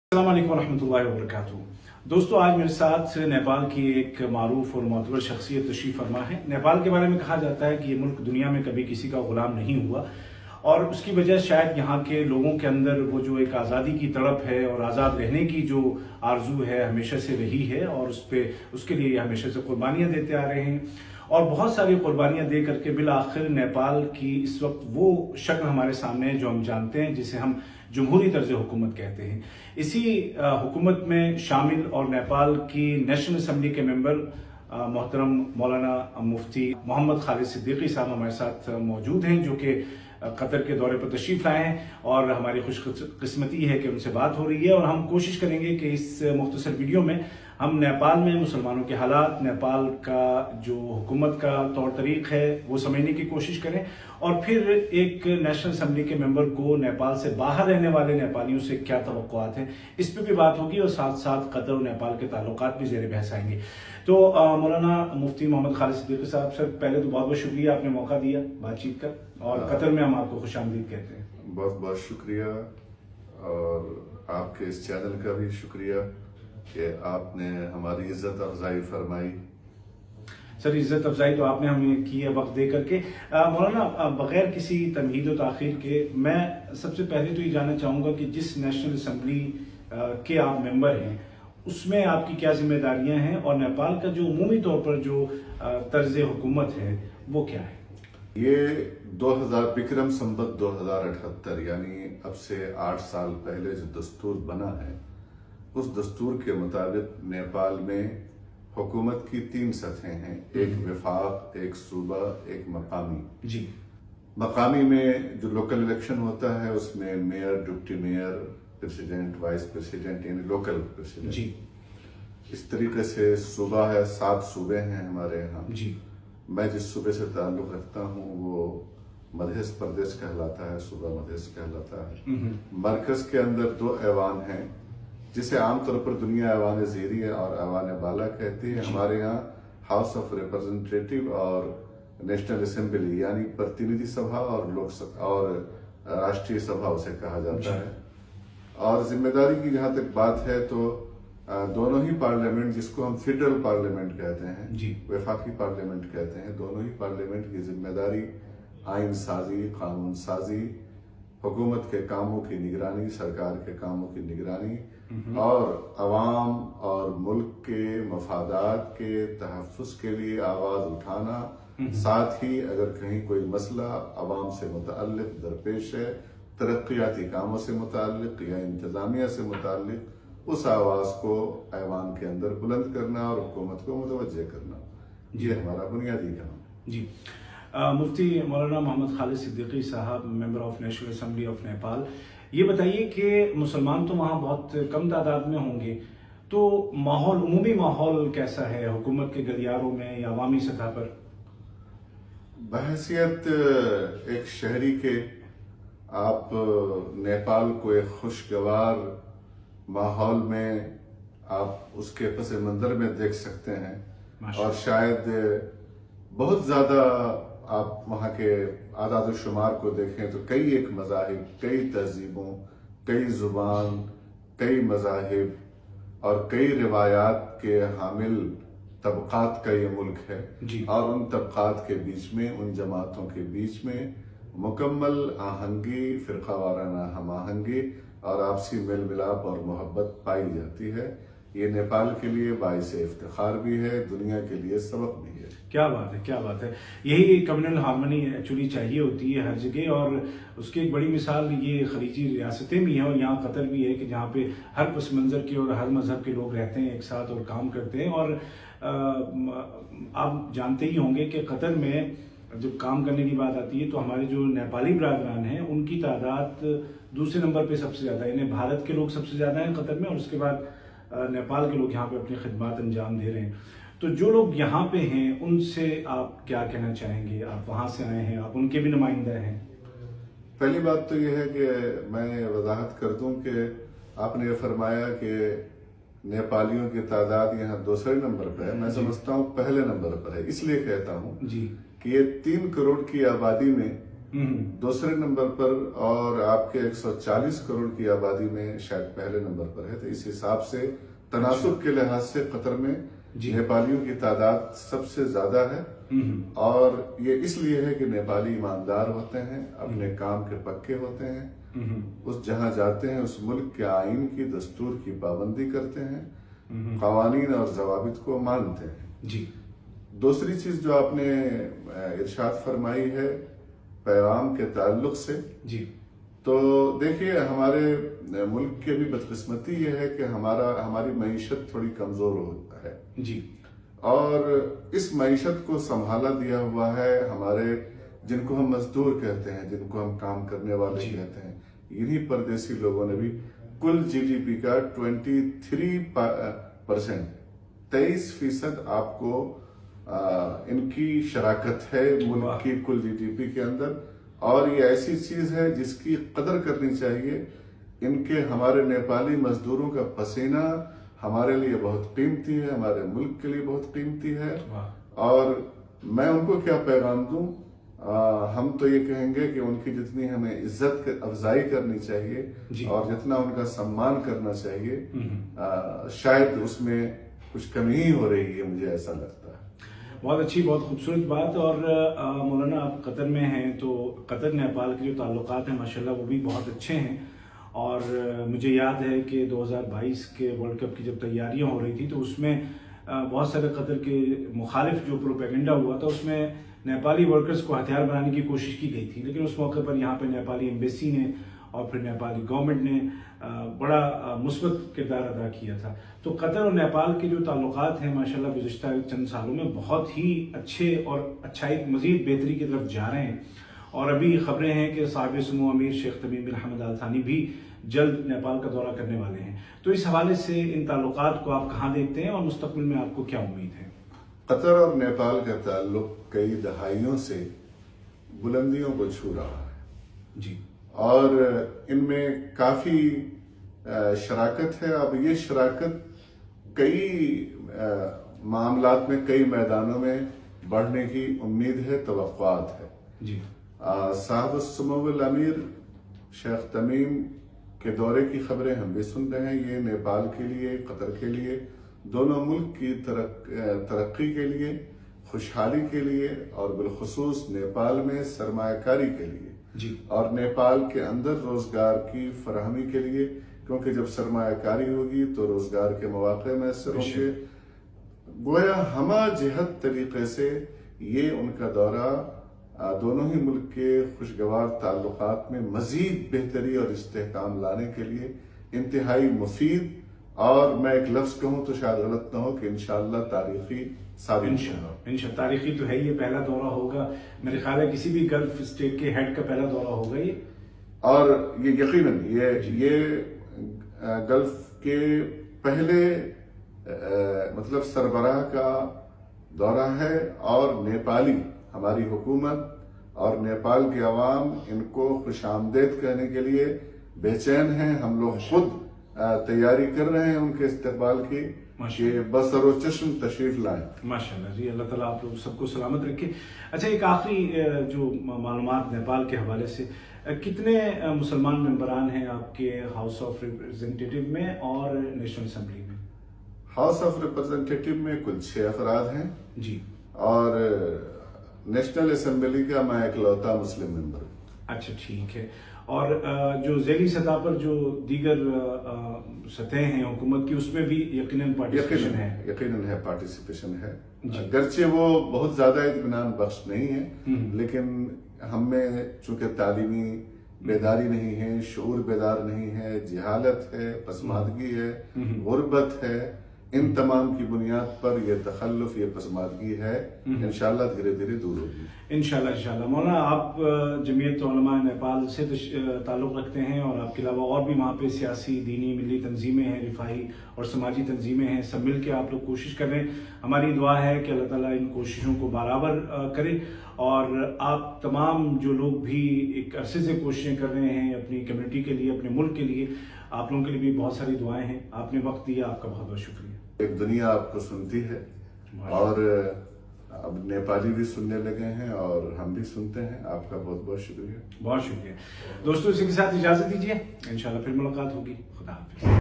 अस्सलाम वालेकुम रहमतुल्लाहि व बरकातुहू। दोस्तों, आज मेरे साथ नेपाल की एक मारूफ और मोतबर शख्सियत तशरीफ़ फरमा है। नेपाल के बारे में कहा जाता है कि ये मुल्क दुनिया में कभी किसी का गुलाम नहीं हुआ और उसकी वजह शायद यहाँ के लोगों के अंदर वो जो एक आज़ादी की तड़प है और आज़ाद रहने की जो आरजू है हमेशा से रही है और उसके लिए ये हमेशा से कुर्बानियाँ देते आ रहे हैं और बहुत सारी कुर्बानियाँ दे करके बिल आखिर नेपाल की इस वक्त वो शक्ल हमारे सामने है जो हम जानते हैं, जिसे हम जमहूरी तर्ज हुकूमत कहते हैं। इसी हुकूमत में शामिल और नेपाल की नेशनल असम्बली के मेंबर मोहतरम मौलाना मुफ्ती मोहम्मद खालिद सिद्दीकी साहब हमारे साथ मौजूद हैं, जो कि कतर के दौरे पर तशरीफ़ लाए हैं और हमारी खुशकिस्मती है कि उनसे बात हो रही है। और हम कोशिश करेंगे कि इस मुख्तसर वीडियो में हम नेपाल में मुसलमानों के हालात, नेपाल का जो हुकूमत का तौर तरीक़ है वो समझने की कोशिश करें और फिर एक नेशनल असम्बली के मेंबर को नेपाल से बाहर रहने वाले नेपालियों से क्या तवक्कुआत हैं, इस पर भी बात होगी और साथ साथ कतर और नेपाल के ताल्लुकात भी ज़ेर बहस आएंगे। तो मौलाना मुफ्ती मोहम्मद खालिद सिद्दीकी साहब, सर पहले तो बहुत बहुत शुक्रिया, आपने मौका दिया बातचीत का और कतर में हम आपको खुशामदीद कहते हैं। बहुत बहुत शुक्रिया और आपके इस चैनल का भी शुक्रिया कि आपने हमारी इज्जत अफजाई फरमाई। सर, इज्जत अफजाई तो आपने हमें की है वक्त दे करके। मौलाना, बगैर किसी तमहीद व ताख़ीर के मैं सबसे पहले तो ये जानना चाहूँगा कि जिस नेशनल असम्बली के आप मेंबर हैं उसमें आपकी क्या जिम्मेदारियां हैं और नेपाल का जो उमूमी तौर पर जो तर्ज हुकूमत है वो क्या है? ये 2000 विक्रम संवत 2078 यानी अब से 8 साल पहले जो दस्तूर बना है, उस दस्तूर के मुताबिक नेपाल में हुकूमत की 3 सतहें हैं, एक विफाक, एक सूबा, एक मकामी। जी। मकामी में जो लोकल इलेक्शन होता है उसमें mayor, deputy mayor, president, vice president यानी लोकल प्रेसिडेंट। जी। इस तरीके से सूबा है, 7 सूबे हैं हमारे यहाँ। जी। मैं जिस सूबे से ताल्लुक़ रखता हूँ वो मध्य प्रदेश कहलाता है, सूबा मध्य कहलाता है। मरकज के अंदर 2 ऐवान हैं जिसे आमतौर पर दुनिया ऐवान ज़ेरी और ऐवान बाला कहती है। हमारे यहाँ हाउस ऑफ रिप्रेजेंटेटिव और नेशनल असेंबली यानी प्रतिनिधि सभा और लोकसभा और राष्ट्रीय सभा उसे कहा जाता है। और जिम्मेदारी की जहाँ तक बात है तो दोनों ही पार्लियामेंट, जिसको हम फेडरल पार्लियामेंट कहते हैं, वफाकी पार्लियामेंट कहते हैं, दोनों ही पार्लियामेंट की जिम्मेदारी आइन साजी, कानून साजी, हुकूमत के कामों की निगरानी, सरकार के कामों की निगरानी और अवाम और मुल्क के मफादात के तहफ़्फ़ुज़ के लिए आवाज़ उठाना, साथ ही अगर कहीं कोई मसला अवाम से मुतअल्लिक़ दरपेश है, तरक्याती कामों से मुतअल्लिक़ या इंतज़ामिया से मुतअल्लिक़, उस आवाज़ को ऐवान के अंदर बुलंद करना और हुकूमत को मुतवज्जे करना, ये हमारा बुनियादी काम है। जी। मुफ्ती मौलाना मोहम्मद खालिद सिद्दीकी साहब, member of national assembly of Nepal, ये बताइए कि मुसलमान तो वहाँ बहुत कम तादाद में होंगे, तो माहौल, उमूमी माहौल कैसा है हुकूमत के गलियारों में या अवामी सतह पर? बहैसियत एक शहरी के आप नेपाल को एक खुशगवार माहौल में आप उसके पस मंजर में देख सकते हैं और शायद बहुत ज़्यादा आप वहाँ के आदाद शुमार को देखें तो कई एक मज़ाहिब, कई तहजीबों, कई ज़ुबान, कई मज़ाहिब और कई रिवायात के हामिल तबक़ात का ये मुल्क है। और उन तबक़ात के बीच में, उन जमातों के बीच में मुकम्मल आहंगी, फ़िरक़ा वाराना हम आहंगी और आपसी मेल मिलाप और मोहब्बत पाई जाती है। ये नेपाल के लिए बाइस इफ्तिखार भी है, दुनिया के लिए सबक भी है। क्या बात है, क्या बात है। यही कम्युनल हार्मनी एक्चुअली चाहिए होती है हर जगह और उसकी एक बड़ी मिसाल ये खलीजी रियासतें भी हैं और यहाँ कतर भी है कि जहाँ पे हर पस मंज़र के और हर मज़हब के लोग रहते हैं एक साथ और काम करते हैं। और आप जानते ही होंगे कि कतर में जब काम करने की बात आती है तो हमारे जो नेपाली बरादरान हैं उनकी तादाद दूसरे नंबर पे सबसे ज़्यादा है। यानी भारत के लोग सबसे ज़्यादा हैं कतर में और उसके बाद नेपाल के लोग यहाँ पे अपनी खिदमत अंजाम दे रहे हैं। तो जो लोग यहाँ पे हैं उनसे आप क्या कहना चाहेंगे? आप वहाँ से आए हैं, आप उनके भी नुमाइंदा हैं। पहली बात तो ये है कि मैं वजाहत कर दूं कि आपने ये फरमाया कि नेपालियों की तादाद यहाँ दूसरे नंबर पर है। मैं समझता हूँ पहले नंबर पर है। इसलिए कहता हूँ कि ये 3 करोड़ की आबादी में دوسرے نمبر پر، اور آپ کے 140 کروڑ کی آبادی میں شاید پہلے نمبر پر ہے. تو اس حساب سے تناسب کے لحاظ سے قطر میں نیپالیوں کی تعداد سب سے زیادہ ہے. اور یہ اس لیے ہے کہ نیپالی ایماندار ہوتے ہیں، اپنے کام کے پکے ہوتے ہیں، اس جہاں جاتے ہیں اس ملک کے آئین کی، دستور کی پابندی کرتے ہیں، قوانین اور ضوابط کو مانتے ہیں. جی. دوسری چیز جو آپ نے ارشاد فرمائی ہے پیغام کے تعلق سے، جی، تو دیکھیے ہمارے ملک کی بھی بدقسمتی یہ ہے کہ ہماری معیشت تھوڑی کمزور ہے. جی. اور اس معیشت کو سنبھالا دیا ہوا ہے ہمارے، جن کو ہم مزدور کہتے ہیں، جن کو ہم کام کرنے والے کہتے ہیں، انہی پردیسی لوگوں نے بھی کل جی ڈی پی کا 23% 23% آپ کو ان کی شراکت ہے ملک کی کل جی ڈی پی کے اندر. اور یہ ایسی چیز ہے جس کی قدر کرنی چاہیے. ان کے ہمارے نیپالی مزدوروں کا پسینہ ہمارے لیے بہت قیمتی ہے، ہمارے ملک کے لیے بہت قیمتی ہے. اور میں ان کو کیا پیغام دوں؟ ہم تو یہ کہیں گے کہ ان کی جتنی ہمیں عزت افزائی کرنی چاہیے اور جتنا ان کا سمان کرنا چاہیے، شاید اس میں کچھ کمی ہی ہو رہی ہے، مجھے ایسا لگتا ہے. بہت اچھی، بہت خوبصورت بات. اور مولانا آپ قطر میں ہیں تو قطر نیپال کے جو تعلقات ہیں ماشاءاللہ وہ بھی بہت اچھے ہیں. اور مجھے یاد ہے کہ 2022 کے ورلڈ کپ کی جب تیاریاں ہو رہی تھی تو اس میں بہت سارے قطر کے مخالف جو پروپیگنڈا ہوا تھا اس میں نیپالی ورکرز کو ہتھیار بنانے کی کوشش کی گئی تھی. لیکن اس موقع پر یہاں پہ نیپالی ایمبیسی نے اور پھر نیپالی گورنمنٹ نے بڑا مثبت کردار ادا کیا تھا. تو قطر اور نیپال کے جو تعلقات ہیں ماشاءاللہ گزشتہ چند سالوں میں بہت ہی اچھے اور اچھائی مزید بہتری کی طرف جا رہے ہیں. اور ابھی خبریں ہیں کہ صاحب سمو امیر شیخ تمیم بن حمد آل ثانی بھی جلد نیپال کا دورہ کرنے والے ہیں. تو اس حوالے سے ان تعلقات کو آپ کہاں دیکھتے ہیں اور مستقبل میں آپ کو کیا امید ہے؟ قطر اور نیپال کا تعلق کئی دہائیوں سے بلندیوں کو چھو رہا ہے. جی. اور ان میں کافی شراکت ہے. اب یہ شراکت کئی معاملات میں، کئی میدانوں میں بڑھنے کی امید ہے، توقعات ہے. جی. صاحب السمو الامیر شیخ تمیم کے دورے کی خبریں ہم بھی سن رہے ہیں. یہ نیپال کے لیے، قطر کے لیے، دونوں ملک کی ترقی کے لیے، خوشحالی کے لیے، اور بالخصوص نیپال میں سرمایہ کاری کے لیے، جی. اور نیپال کے اندر روزگار کی فراہمی کے لیے، کیونکہ جب سرمایہ کاری ہوگی تو روزگار کے مواقع میسر ہوں گے. گویا ہمہ جہت طریقے سے یہ ان کا دورہ دونوں ہی ملک کے خوشگوار تعلقات میں مزید بہتری اور استحکام لانے کے لیے انتہائی مفید، اور میں ایک لفظ کہوں تو شاید غلط نہ ہو کہ انشاءاللہ تاریخی ثابت ہوگا. انشاءاللہ تاریخی تو ہے، یہ پہلا دورہ ہوگا میرے خیال ہے کسی بھی گلف اسٹیٹ کے ہیڈ کا پہلا دورہ ہوگا یہ. اور یہ یقیناً یہ گلف کے پہلے مطلب سربراہ کا دورہ ہے. اور نیپالی، ہماری حکومت اور نیپال کے عوام ان کو خوش آمدید کہنے کے لیے بے چین ہیں. ہم لوگ خود تیاری کر رہے ہیں ان کے استقبال کی کہ بسر و چشم تشریف لائیں. ماشاءاللہ جی. اللہ تعالیٰ آپ لوگ سب کو سلامت رکھے. اچھا، ایک آخری جو معلومات نیپال کے حوالے سے، کتنے مسلمان ممبران ہیں آپ کے ہاؤس آف ریپرزینٹیٹیو میں اور نیشنل اسمبلی میں؟ ہاؤس آف ریپرزینٹیٹیو میں کل 6 افراد ہیں. جی. اور نیشنل اسمبلی کا میں اکلوتا مسلم ممبر ہوں. اچھا، ٹھیک ہے. اور جو ذیلی سطح پر جو دیگر سطح ہیں حکومت کی، اس میں بھی یقیناً پارٹیسپیشن ہے؟ یقیناً ہے، پارٹیسپیشن ہے. اگرچہ وہ بہت زیادہ اطمینان بخش نہیں ہے، لیکن ہم میں چونکہ تعلیمی بیداری نہیں ہے، شعور بیدار نہیں ہے، جہالت ہے، پسماندگی ہے، غربت ہے، ان تمام کی بنیاد پر یہ تخلف، یہ پسماندگی ہے، انشاءاللہ دھیرے دھیرے دور ہوگی. انشاءاللہ. مولانا، آپ جمعیت علماء نیپال سے تعلق رکھتے ہیں اور آپ کے علاوہ اور بھی وہاں پہ سیاسی، دینی، ملی تنظیمیں ہیں، رفاہی اور سماجی تنظیمیں ہیں. سب مل کے آپ لوگ کوشش کر رہے ہیں. ہماری دعا ہے کہ اللہ تعالیٰ ان کوششوں کو برابر کرے. اور آپ تمام جو لوگ بھی ایک عرصے سے کوششیں کر رہے ہیں اپنی کمیونٹی کے لیے، اپنے ملک کے لیے، آپ لوگوں کے لیے بھی بہت ساری دعائیں ہیں. آپ نے وقت دیا، آپ کا بہت بہت شکریہ. ایک دنیا آپ کو سنتی ہے اور اب نیپالی بھی سننے لگے ہیں اور ہم بھی سنتے ہیں. آپ کا بہت بہت شکریہ. بہت شکریہ دوستوں. اسی کے ساتھ اجازت دیجیے, انشاءاللہ پھر ملاقات ہوگی. خدا حافظ.